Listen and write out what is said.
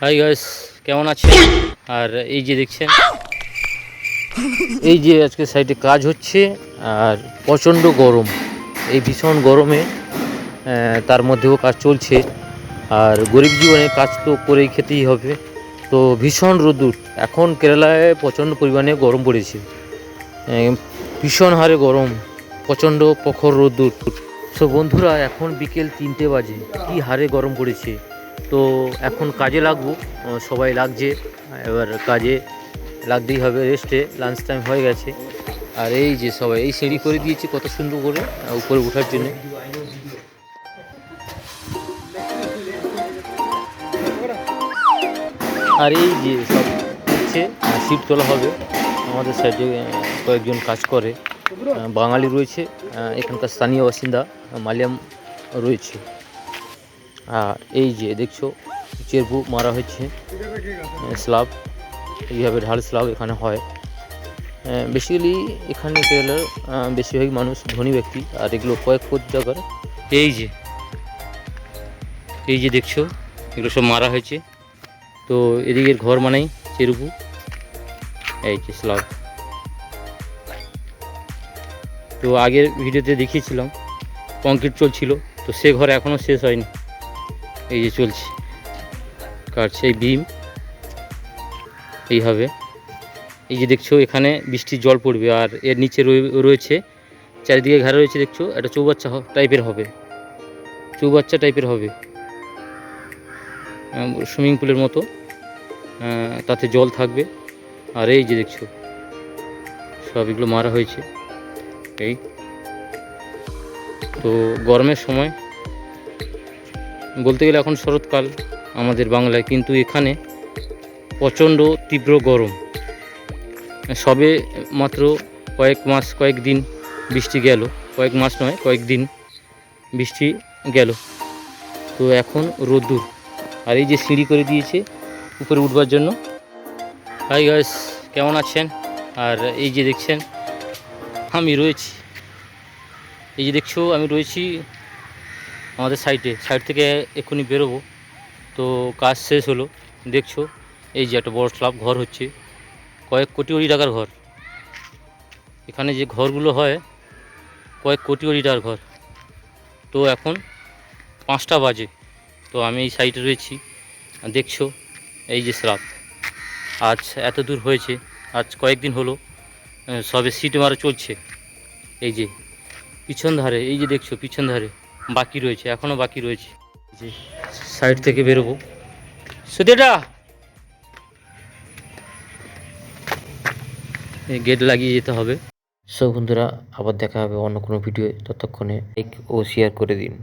Hi guys, কেমন আছেন? আর এই যে দেখছেন, এই যে আজকে সাইডে কাজ হচ্ছে আর প্রচণ্ড গরম। এই ভীষণ গরমে তার মধ্যেও কাজ চলছে। আর গরিব জীবনে কাজ তো করেই খেতেই হবে। তো ভীষণ রোদ্দুর এখন কেরালায় প্রচণ্ড পরিমাণে গরম পড়েছে। ভীষণ হারে গরম, প্রচণ্ড প্রখর রোদ্দুর। সো বন্ধুরা, এখন বিকেল 3টে বাজে, কি হারে গরম পড়েছে। তো এখন কাজে লাগবো, সবাই লাগছে। এবার কাজে লাগতেই হবে, রেস্টে লাঞ্চ টাইম হয়ে গেছে। আর এই যে সবাই এই সিঁড়ি করে দিয়েছে কত সুন্দর করে উপরে ওঠার জন্য। আর এই যে সব হচ্ছে সিট তোলা হবে। আমাদের সাইডে কয়েকজন কাজ করে, বাঙালি রয়েছে, এখানকার স্থানীয় বাসিন্দা মালিয়াম রয়েছে। আর এই যে দেখছো চেরবু মারা হচ্ছে, স্ল্যাব এইভাবে ঢাল স্ল্যাব এখানে হয়। বেসিক্যালি এখানে কেরালার বেশিরভাগ মানুষ ধনী ব্যক্তি, আর এগুলো কয়েক কোটি টাকার। এই যে দেখছো এগুলো সব মারা হয়েছে। তো এদিকের ঘর মানেই চেরবু, এই যে স্ল্যাব। তো আগের ভিডিওতে দেখিয়েছিলাম কংক্রিট চলছিল, তো সে ঘর এখনও শেষ হয়নি। এই যে চলছে কাজ, সেই বিম এইভাবে। এই যে দেখছো এখানে বৃষ্টির জল পড়বে, আর এর নিচে রয়েছে চারিদিকে ঘেরা রয়েছে। দেখছো একটা চৌবাচ্চা টাইপের হবে, চৌবাচ্চা টাইপের হবে, সুইমিং পুলের মতো, তাতে জল থাকবে। আর এই যে দেখছো সব এগুলো মারা হয়েছে। এই তো গরমের সময় বলতে গেলে এখন শরৎকাল আমাদের বাংলায়, কিন্তু এখানে প্রচণ্ড তীব্র গরম। সবে মাত্র কয়েকদিন বৃষ্টি গেল, কয়েক মাস নয় কয়েকদিন বৃষ্টি গেল, তো এখন রোদ্দুর। আর এই যে সিঁড়ি করে দিয়েছে উপরে উঠবার জন্য। হাই গাইস, কেমন আছেন? আর এই যে দেখছেন আমি রয়েছি, এই যে দেখছো আমি রয়েছি আমাদের সাইড থেকে এক্ষুনি বেরোবো। তো কাজ শেষ হলো, দেখছো এই যে একটা বড় স্ল্যাব ঘর হচ্ছে, কয়েক কোটি টাকার ঘর। এখানে যে ঘরগুলো হয় কয়েক কোটি টাকার ঘর। তো এখন 5টা বাজে, তো আমি এই সাইডে রয়েছি, দেখছো এই যে স্ল্যাব আজ এত দূর হয়েছে, আজ কয়েকদিন হলো সবে সিট মারা চলছে। এই যে পিছন ধারে, এই যে দেখছো পিছন ধারে বাকি রয়েছে, এখনও বাকি রয়েছে। যে সাইড থেকে বেরোবো, সুদেটা গেট লাগিয়ে যেতে হবে। সব বন্ধুরা, আবার দেখা হবে অন্য কোনো ভিডিও, ততক্ষণে লাইক ও শেয়ার করে দিন।